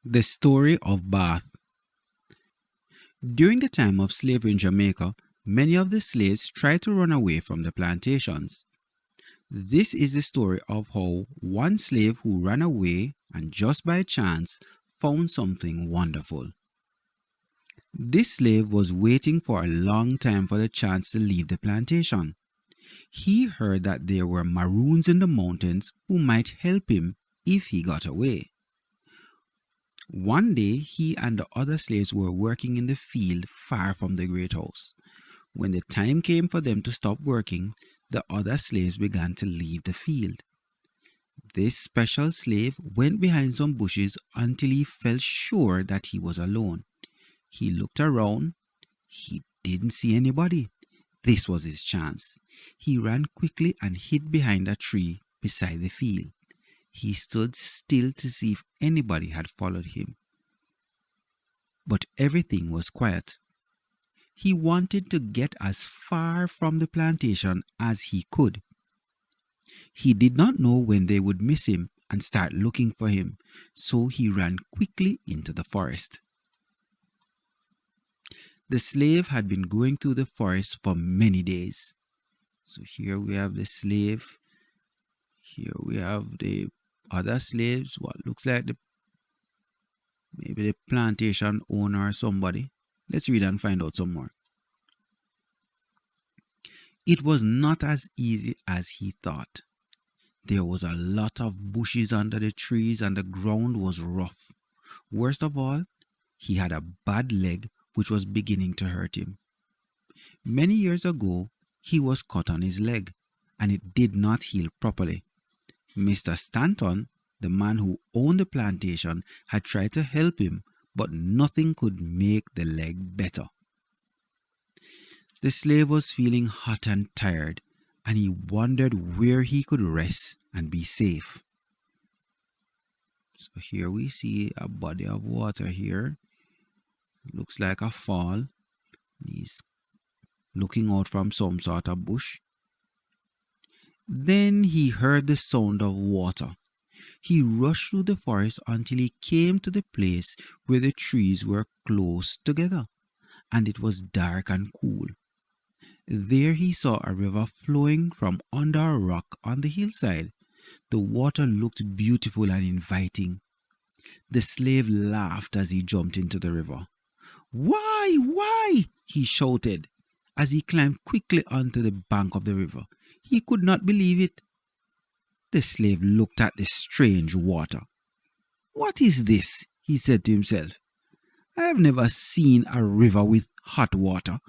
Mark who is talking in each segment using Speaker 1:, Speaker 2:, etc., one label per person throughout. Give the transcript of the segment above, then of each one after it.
Speaker 1: The story of Bath. During the time of slavery in Jamaica, many of the slaves tried to run away from the plantations. This is the story of how one slave who ran away and just by chance found something wonderful. This slave was waiting for a long time for the chance to leave the plantation. He heard that there were maroons in the mountains who might help him if he got away. One day, he and the other slaves were working in the field far from the great house. When the time came for them to stop working, the other slaves began to leave the field. This special slave went behind some bushes until he felt sure that he was alone. He looked around. He didn't see anybody. This was his chance. He ran quickly and hid behind a tree beside the field. He stood still to see if anybody had followed him. But everything was quiet. He wanted to get as far from the plantation as he could. He did not know when they would miss him and start looking for him, so he ran quickly into the forest. The slave had been going through the forest for many days. So here we have the slave. Here we have the other slaves, what looks like maybe the plantation owner or somebody. Let's read and find out some more. It was not as easy as he thought. There was a lot of bushes under the trees and the ground was rough. Worst of all, he had a bad leg which was beginning to hurt him. Many years ago, he was cut on his leg and it did not heal properly. Mr. Stanton, the man who owned the plantation, had tried to help him, but nothing could make the leg better. The slave was feeling hot and tired, and he wondered where he could rest and be safe. So here we see a body of water here. Looks like a fall. He's looking out from some sort of bush. Then he heard the sound of water. He rushed through the forest until he came to the place where the trees were close together, and it was dark and cool. There he saw a river flowing from under a rock on the hillside. The water looked beautiful and inviting. The slave laughed as he jumped into the river. "Why, why?" he shouted as he climbed quickly onto the bank of the river. He could not believe it. The slave looked at the strange water. "What is this?" he said to himself. "I have never seen a river with hot water.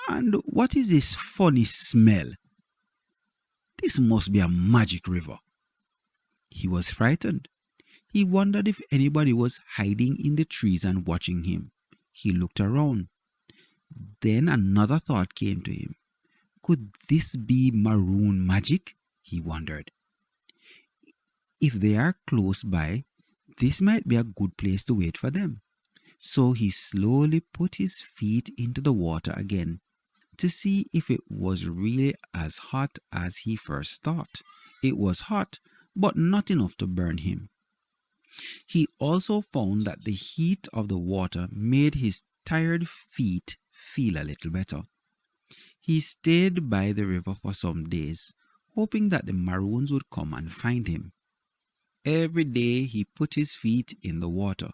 Speaker 1: And what is this funny smell? This must be a magic river." He was frightened. He wondered if anybody was hiding in the trees and watching him. He looked around. Then another thought came to him. Could this be maroon magic? He wondered. If they are close by, this might be a good place to wait for them. So he slowly put his feet into the water again to see if it was really as hot as he first thought. It was hot, but not enough to burn him. He also found that the heat of the water made his tired feet feel a little better. He stayed by the river for some days, hoping that the maroons would come and find him. Every day he put his feet in the water,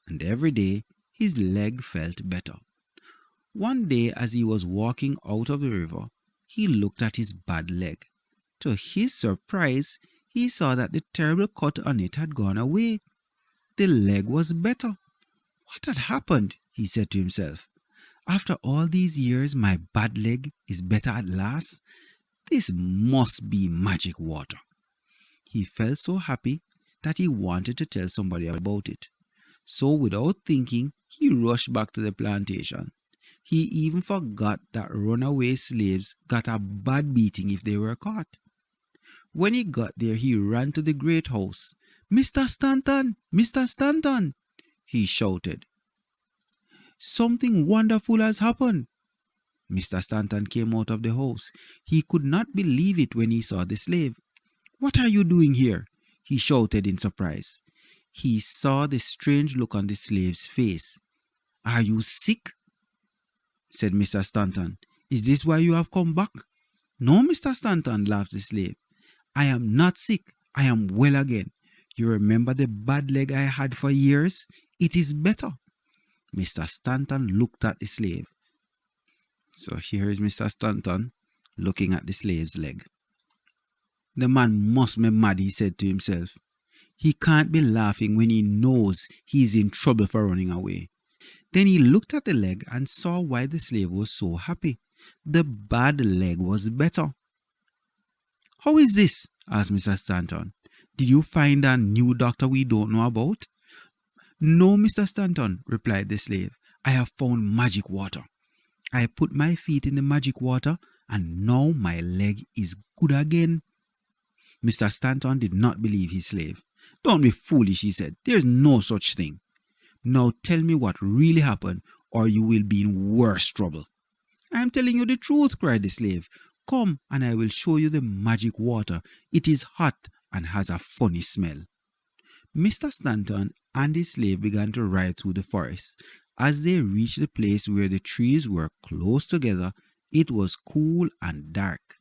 Speaker 1: and every day his leg felt better. One day as he was walking out of the river, he looked at his bad leg. To his surprise, he saw that the terrible cut on it had gone away. The leg was better. What had happened? He said to himself. After all these years, my bad leg is better at last. This must be magic water. He felt so happy that he wanted to tell somebody about it. So without thinking, he rushed back to the plantation. He even forgot that runaway slaves got a bad beating if they were caught. When he got there, he ran to the great house. "Mr. Stanton! Mr. Stanton!" he shouted. "Something wonderful has happened." Mr. Stanton came out of the house. He could not believe it when he saw the slave. "What are you doing here?" he shouted in surprise. He saw the strange look on the slave's face. "Are you sick?" said Mr. Stanton. "Is this why you have come back?" "No, Mr. Stanton," laughed the slave. "I am not sick. I am well again. You remember the bad leg I had for years? It is better." Mr. Stanton looked at the slave. So here is Mr. Stanton looking at the slave's leg. "The man must be mad," he said to himself. "He can't be laughing when he knows he is in trouble for running away." Then he looked at the leg and saw why the slave was so happy. The bad leg was better. "How is this?" asked Mr. Stanton. "Did you find a new doctor we don't know about?" "No, Mr. Stanton," replied the slave. "I have found magic water. I put my feet in the magic water and now my leg is good again." Mr. Stanton did not believe his slave. "Don't be foolish," he said. "There is no such thing. Now tell me what really happened, or you will be in worse trouble." "I am telling you the truth," cried the slave. "Come and I will show you the magic water. It is hot and has a funny smell." Mr. Stanton and his slave began to ride through the forest. As they reached the place where the trees were close together, it was cool and dark,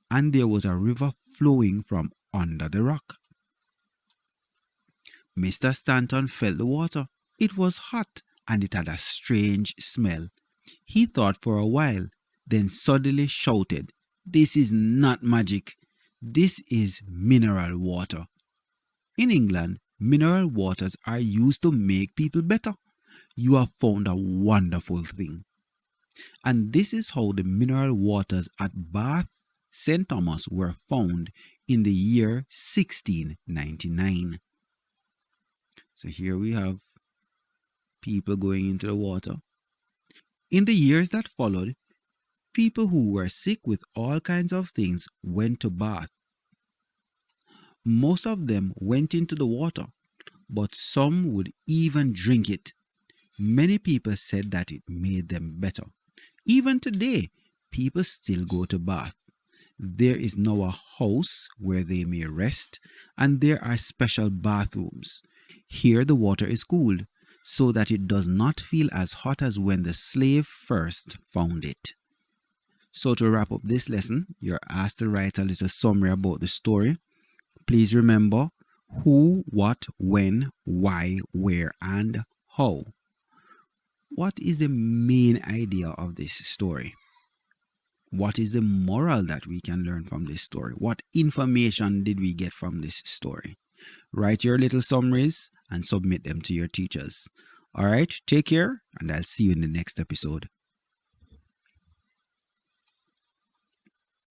Speaker 1: and there was a river flowing from under the rock. Mr. Stanton felt the water. It was hot and it had a strange smell. He thought for a while, then suddenly shouted, "This is not magic. This is mineral water." In England, mineral waters are used to make people better. You have found a wonderful thing. And this is how the mineral waters at Bath, St. Thomas were found in the year 1699. So here we have people going into the water. In the years that followed, people who were sick with all kinds of things went to Bath. Most of them went into the water, but some would even drink it. Many people said that it made them better. Even today, people still go to Bath. There is now a house where they may rest, and there are special bathrooms. Here the water is cooled, so that it does not feel as hot as when the slave first found it. So to wrap up this lesson, you're asked to write a little summary about the story. Please remember who, what, when, why, where, and how. What is the main idea of this story? What is the moral that we can learn from this story? What information did we get from this story? Write your little summaries and submit them to your teachers. All right, take care, and I'll see you in the next episode.